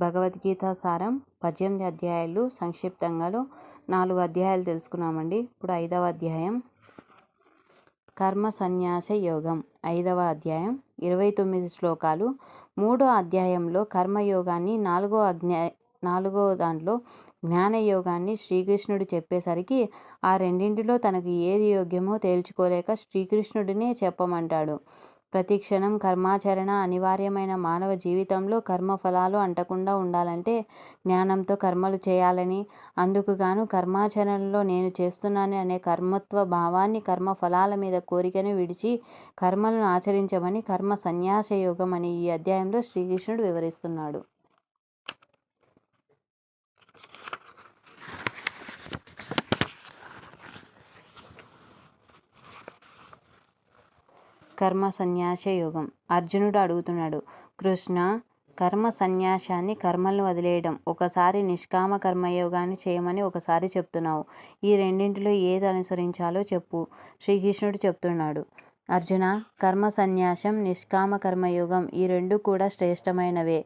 భగవద్గీత సారం 18 అధ్యాయాలు సంక్షిప్తంగాలో 4 అధ్యాయాలు తెలుసుకున్నామండి. ఇప్పుడు 5వ అధ్యాయం కర్మ సన్యాస యోగం. 5వ అధ్యాయం 29 శ్లోకాలు. 3వ అధ్యాయంలో కర్మయోగాన్ని, 4వ దాంట్లో జ్ఞానయోగాన్ని శ్రీకృష్ణుడు చెప్పేసరికి ఆ రెండింటిలో తనకు ఏది యోగ్యమో తేల్చుకోలేక శ్రీకృష్ణుడినే చెప్పమంటాడు. ప్రతి క్షణం కర్మాచరణ అనివార్యమైన మానవ జీవితంలో కర్మఫలాలు అంటకుండా ఉండాలంటే జ్ఞానంతో కర్మలు చేయాలని, అందుకుగాను కర్మాచరణలో నేను చేస్తున్నాను అనే కర్మత్వ భావాన్ని, కర్మఫలాల మీద కోరికను విడిచి కర్మలను ఆచరించమని కర్మ సన్యాస యోగం అని ఈ అధ్యాయంలో శ్రీకృష్ణుడు వివరిస్తున్నాడు. కర్మ సన్యాస యోగం. అర్జునుడు అడుగుతున్నాడు, కృష్ణ, కర్మ సన్యాసాన్ని కర్మలను వదిలేయడం, ఒకసారి నిష్కామ కర్మయోగాన్ని చేయమని ఒకసారి చెప్తున్నావు. ఈ రెండింటిలో ఏది అనుసరించాలో చెప్పు. శ్రీకృష్ణుడు చెప్తున్నాడు, అర్జున, కర్మ సన్యాసం, నిష్కామ కర్మయోగం ఈ రెండు కూడా శ్రేష్టమైనవే.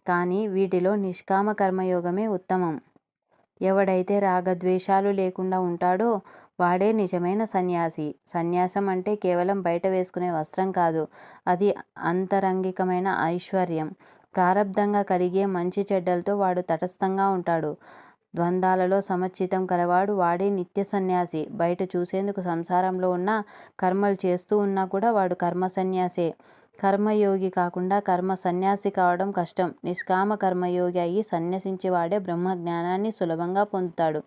కానీ వీటిలో నిష్కామ కర్మయోగమే ఉత్తమం. ఎవడైతే రాగద్వేషాలు లేకుండా ఉంటాడో వాడే నిజమైన సన్యాసి. సన్యాసం అంటే కేవలం బయట వేసుకునే వస్త్రం కాదు, అది అంతరంగికమైన ఐశ్వర్యం. ప్రారబ్ధంగా కలిగే మంచి చెడ్డలతో వాడు తటస్థంగా ఉంటాడు. ద్వంద్వాలలో సమచిత్తం కలవాడు వాడే నిత్య సన్యాసి. బయట చూసేందుకు సంసారంలో ఉన్నా, కర్మలు చేస్తూ ఉన్నా కూడా వాడు కర్మ సన్యాసే. కర్మయోగి కాకుండా కర్మ సన్యాసి కావడం కష్టం. నిష్కామ కర్మయోగి అయి సన్యసించేవాడే బ్రహ్మ జ్ఞానాన్ని సులభంగా పొందుతాడు.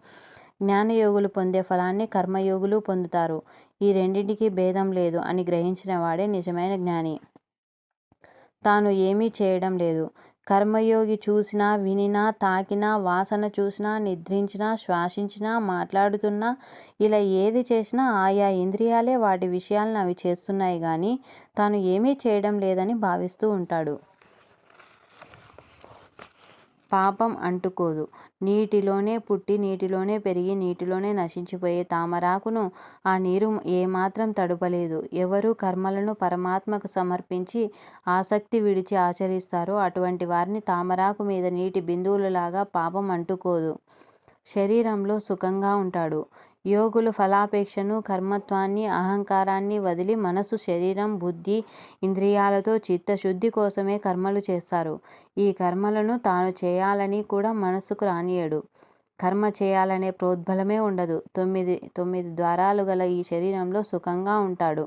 జ్ఞానయోగులు పొందే ఫలాన్ని కర్మయోగులు పొందుతారు. ఈ రెండింటికి భేదం లేదు అని గ్రహించిన వాడే నిజమైన జ్ఞాని. తాను ఏమీ చేయడం లేదు. కర్మయోగి చూసినా, వినినా, తాకినా, వాసన చూసినా, నిద్రించినా, శ్వాసించినా, మాట్లాడుతున్నా, ఇలా ఏది చేసినా ఆయా ఇంద్రియాలే వాటి విషయాలను అవి చేస్తున్నాయి కానీ తాను ఏమీ చేయడం లేదని భావిస్తూ ఉంటాడు. పాపం అంటుకోదు. నీటిలోనే పుట్టి, నీటిలోనే పెరిగి, నీటిలోనే నశించిపోయే తామరాకును ఆ నీరు ఏమాత్రం తడుపలేదు. ఎవరు కర్మలను పరమాత్మకు సమర్పించి ఆసక్తి విడిచి ఆచరిస్తారో అటువంటి వారిని తామరాకు మీద నీటి బిందువులలాగా పాపం అంటుకోదు. శరీరంలో సుఖంగా ఉంటాడు. యోగులు ఫలాపేక్షను, కర్మత్వాన్ని, అహంకారాన్ని వదిలి మనసు, శరీరం, బుద్ధి, ఇంద్రియాలతో చిత్తశుద్ధి కోసమే కర్మలు చేస్తారు. ఈ కర్మలను తాను చేయాలని కూడా మనస్సుకు రానియడు. కర్మ చేయాలనే ప్రోద్బలమే ఉండదు. తొమ్మిది ద్వారాలు గల ఈ శరీరంలో సుఖంగా ఉంటాడు.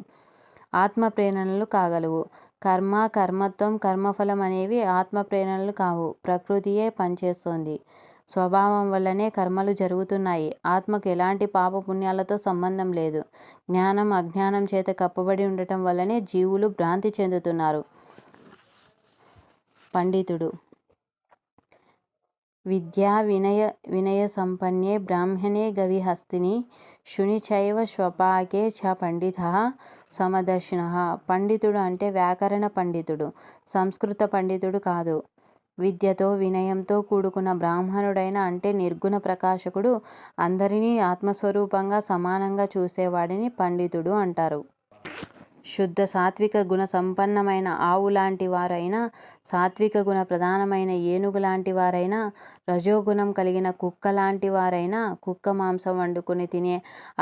ఆత్మ ప్రేరణలు కాగలవు. కర్మ, కర్మత్వం, కర్మఫలం అనేవి ఆత్మ ప్రేరణలు కావు. ప్రకృతియే పనిచేస్తోంది. స్వభావం వల్లనే కర్మలు జరుగుతున్నాయి. ఆత్మకు ఎలాంటి పాపపుణ్యాలతో సంబంధం లేదు. జ్ఞానం అజ్ఞానం చేత కప్పబడి ఉండటం వల్లనే జీవులు భ్రాంతి చెందుతున్నారు. పండితుడు, విద్యా వినయ సంపన్నే బ్రాహ్మణే గవిహస్తిని శుని చైవ స్వపాకే చ పండితః సమదర్శినః. పండితుడు అంటే వ్యాకరణ పండితుడు, సంస్కృత పండితుడు కాదు. విద్యతో, వినయంతో కూడుకున్న బ్రాహ్మణుడైన అంటే నిర్గుణ ప్రకాశకుడు, అందరినీ ఆత్మస్వరూపంగా సమానంగా చూసేవాడిని పండితుడు అంటారు. శుద్ధ సాత్విక గుణ సంపన్నమైన ఆవు లాంటి వారైనా, సాత్విక గుణ ప్రధానమైన ఏనుగు లాంటి వారైనా, రజోగుణం కలిగిన కుక్క లాంటి వారైనా, కుక్క మాంసం వండుకుని తినే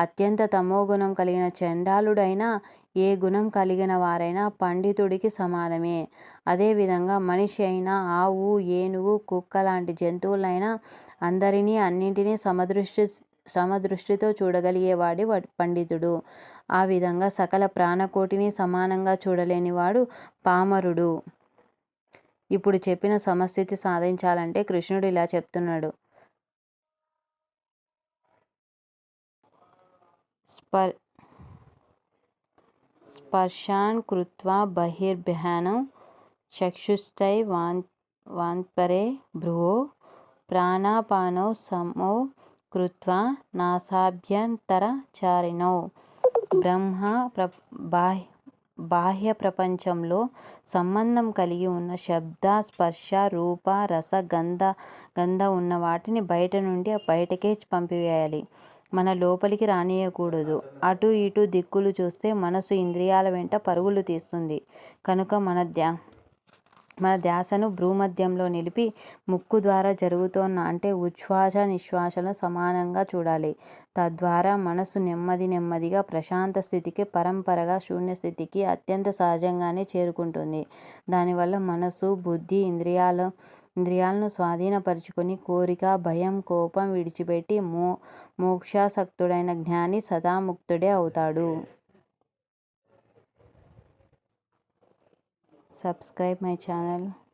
అత్యంత తమోగుణం కలిగిన చండాలుడైనా, ఏ గుణం కలిగిన వారైనా పండితుడికి సమానమే. అదేవిధంగా మనిషి అయినా, ఆవు, ఏనుగు, కుక్క లాంటి జంతువులైనా అందరినీ, అన్నింటినీ సమదృష్టితో చూడగలిగేవాడి పండితుడు. ఆ విధంగా సకల ప్రాణకోటిని సమానంగా చూడలేనివాడు పామరుడు. ఇప్పుడు చెప్పిన సమస్థితి సాధించాలంటే కృష్ణుడు ఇలా చెప్తున్నాడు. స్పర్శాన్ కృత్వా బహిర్భ్యానం చక్షుస్తై వాంపరే భ్రువో ప్రాణాపానౌ సమౌ కృత్వా నాసాభ్యంతరచారిణౌ. బాహ్య ప్రపంచంలో సంబంధం కలిగి ఉన్న శబ్ద, స్పర్శ, రూప, రస, గంధ ఉన్న వాటిని బయట నుండి బయటకే పంపివేయాలి. మన లోపలికి రానియకూడదు. అటు ఇటు దిక్కులు చూస్తే మనసు ఇంద్రియాల వెంట పరుగులు తీస్తుంది. కనుక మన ధ్యాసను భ్రూమధ్యంలో నిలిపి ముక్కు ద్వారా జరుగుతోన్న అంటే ఉచ్ఛ్వాస నిశ్వాసలను సమానంగా చూడాలి. తద్వారా మనసు నెమ్మదిగా ప్రశాంత స్థితికి, పరంపరగా శూన్య స్థితికి అత్యంత సహజంగానే చేరుకుంటుంది. దానివల్ల మనసు, బుద్ధి, ఇంద్రియాలను స్వాధీనపరుచుకొని కోరిక, భయం, కోపం విడిచిపెట్టి మోక్షాసక్తుడైన జ్ఞాని సదాముక్తుడే అవుతాడు. Subscribe my channel.